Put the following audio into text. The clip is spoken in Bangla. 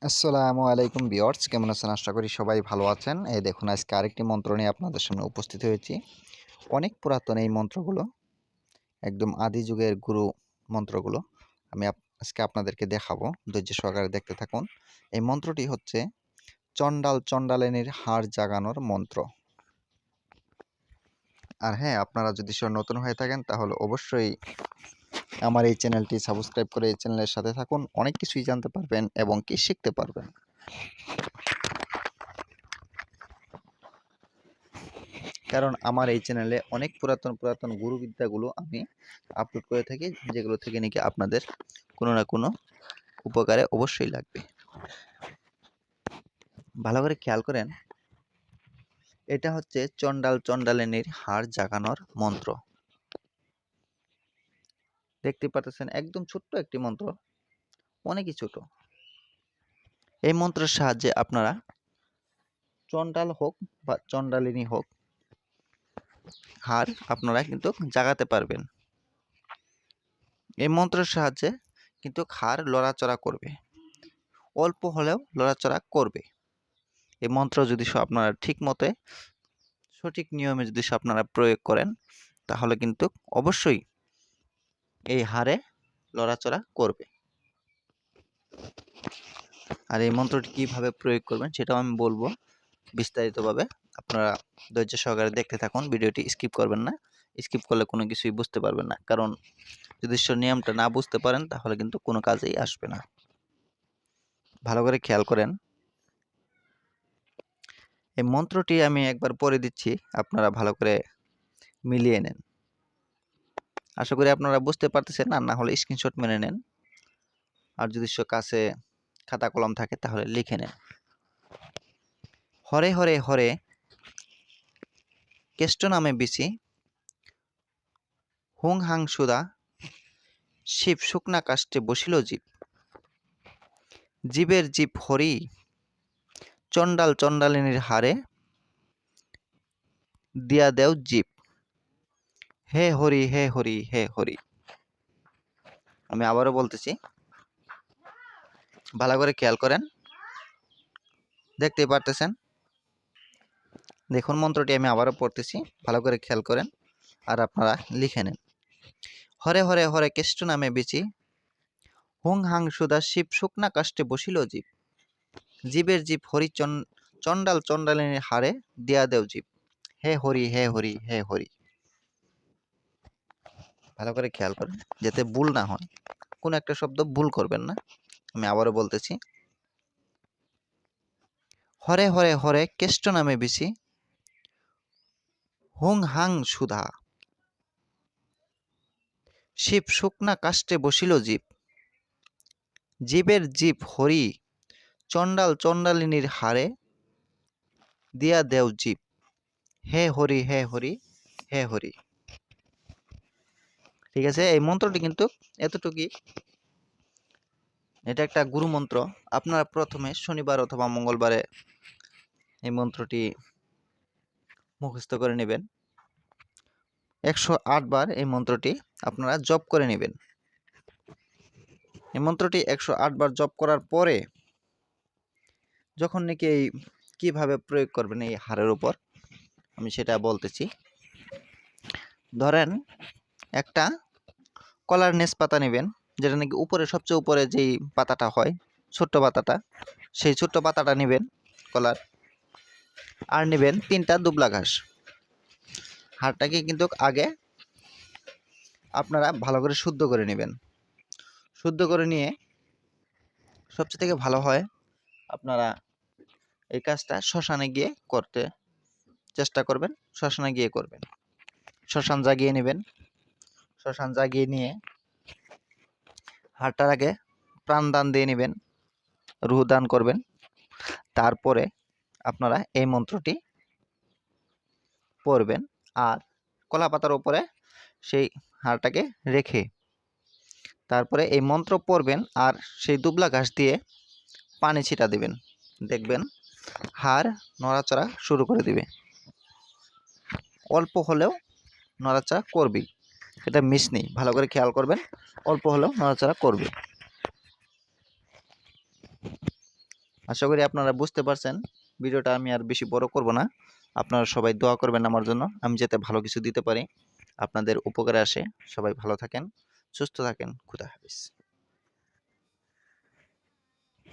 আসসালামু আলাইকুম ভিউয়ার্স, কেমন আছেন? আশা করি সবাই ভালো আছেন। এই দেখুন, আজকে আরেকটি মন্ত্র নিয়ে আপনাদের সামনে উপস্থিত হয়েছি। অনেক পুরাতন এই মন্ত্রগুলো, একদম আদি যুগের গুরু মন্ত্রগুলো আমি আজকে আপনাদেরকে দেখাবো। ধৈর্য সহকারে দেখতে থাকুন। এই মন্ত্রটি হচ্ছে চণ্ডাল চণ্ডালিনীর হাড় জাগানোর মন্ত্র। আর হ্যাঁ, আপনারা যদি নতুন হয়ে থাকেন তাহলে অবশ্যই আমার এই চ্যানেলটি সাবস্ক্রাইব করে এই চ্যানেলের সাথে থাকুন। অনেক কিছুই জানতে পারবেন এবং কি শিখতে পারবেন। কারণ আমার এই চ্যানেলে অনেক পুরাতন গুরুবিদ্যাগুলো আমি আপলোড করে থাকি, যেগুলো থেকে নাকি আপনাদের কোনো না কোনো উপকারে অবশ্যই লাগবে। ভালো করে খেয়াল করেন, এটা হচ্ছে চণ্ডাল চণ্ডালিনীর হাড় জাগানোর মন্ত্র। দেখতে পাচ্ছেন, একদম ছোট্ট একটি মন্ত্র, অনেকই ছোট। এই মন্ত্রের সাহায্যে আপনারা চণ্ডাল হোক বা চণ্ডালিনী হোক, হাড় আপনারা কিন্তু জাগাতে পারবেন। এই মন্ত্রের সাহায্যে কিন্তু হাড় লড়াচড়া করবে, অল্প হলেও লড়াচড়া করবে। এই মন্ত্র যদি আপনারা ঠিক মতে সঠিক নিয়মে যদি আপনারা প্রয়োগ করেন, তাহলে কিন্তু অবশ্যই এই হাড়ে লড়াচড়া করবে। আর এই মন্ত্রটি কিভাবে প্রয়োগ করবেন সেটাও আমি বলবো বিস্তারিতভাবে। আপনারা ধৈর্য সহকারে দেখতে থাকুন, ভিডিওটি স্কিপ করবেন না। স্কিপ করলে কোনো কিছুই বুঝতে পারবেন না, কারণ যদি নিয়মটা না বুঝতে পারেন তাহলে কিন্তু কোনো কাজেই আসবে না। ভালো করে খেয়াল করেন, এই মন্ত্রটি আমি একবার পড়ে দিচ্ছি, আপনারা ভালো করে মিলিয়ে নেন। আশা করি আপনারা বুঝতে পারতেছেন, আর না হলে স্ক্রিনশট মেরে নেন। আর যদি কাছে খাতা কলম থাকে তাহলে লিখে নেন। হরে হরে হরে কেষ্ট নামে বিচি, হুং হাং সুদা শিব শুকনা কাষ্টে বসিল জীব। জীবের জীব হরি, চণ্ডাল চণ্ডালিনীর হারে দিয়া দেও জীব। হে হরি হে হরি হে হরি। আমি আবারও বলতেছি, ভালো করে খেয়াল করেন। দেখতেই পারতেছেন, দেখুন মন্ত্রটি আমি আবারও পড়তেছি, ভালো করে খেয়াল করেন আর আপনারা লিখে নেন। হরে হরে হরে কেষ্ট নামে বিচি, হুং হাং সুদা শিব শুকনা কাষ্টে বসিল জীব। জীবের জীব হরি, চণ্ডাল চণ্ডালিনীর হারে দিয়া দেও জীব। হে হরি হে হরি হে হরি। ভালো করে খেয়াল করেন যাতে ভুল না হয়, কোন একটা শব্দ ভুল করবেন না। আমি আবারও বলতেছি, হরে হরে হরে কেষ্ট নামে বিচি, হুং হাং সুধা শিব শুকনা কাষ্টে বসিল জীব। জীবের জীব হরি, চণ্ডাল চণ্ডালিনীর হারে দিয়া দেও জীব। হে হরি হে হরি হে হরি। ঠিক আছে, এই মন্ত্রটি কিন্তু এতটুকুই। এটা একটা গুরু মন্ত্র। আপনারা প্রথমে শনিবার অথবা মঙ্গলবারে এই মন্ত্রটি মুখস্থ করে নেবেন। 108 বার এই মন্ত্রটি আপনারা জপ করে নেবেন। এই মন্ত্রটি 108 বার জপ করার পরে যখন নাকি এই কিভাবে প্রয়োগ করবেন এই হাড়ের উপর, আমি সেটা বলতেছি। ধরেন একটা কলার নেস পাতা নেবেন, যেটা নাকি উপরে সবচেয়ে উপরে যেই পাতাটা হয়, ছোট্ট পাতাটা, সেই ছোট্ট পাতাটা নেবেন কলার। আর নেবেন 3টা দুবলা ঘাস। হাড়টাকে কিন্তু আগে আপনারা ভালো করে শুদ্ধ করে নেবেন। শুদ্ধ করে নিয়ে সবচেয়ে থেকে ভালো হয় আপনারা এই কাজটা শ্মশানে গিয়ে করতে চেষ্টা করবেন। শ্মশানে গিয়ে করবেন, শ্মশান জাগিয়ে নেবেন। শ্মশান জাগিয়ে নিয়ে হাড়টার আগে প্রাণদান দিয়ে নেবেন, রুহ দান করবেন। তারপরে আপনারা এই মন্ত্রটি পড়বেন আর কলা পাতার উপরে সেই হাড়টাকে রেখে তারপরে এই মন্ত্র পড়বেন আর সেই দুবলা ঘাস দিয়ে পানি ছিটা দিবেন। দেখবেন হাড় নড়াচড়া শুরু করে দিবে। অল্প হলেও নড়াচড়া করবেই, এটা মিস নেই। ভালো করে খেয়াল করবেন, অল্প হলেও নড়াচড়া করবে। আশা করি আপনারা বুঝতে পারছেন। ভিডিওটা আমি আর বেশি বড় করব না। আপনারা সবাই দোয়া করবেন আমার জন্য, আমি যাতে ভালো কিছু দিতে পারি, আপনাদের উপকারে আসে। সবাই ভালো থাকেন, সুস্থ থাকেন। খুদা হাফেজ।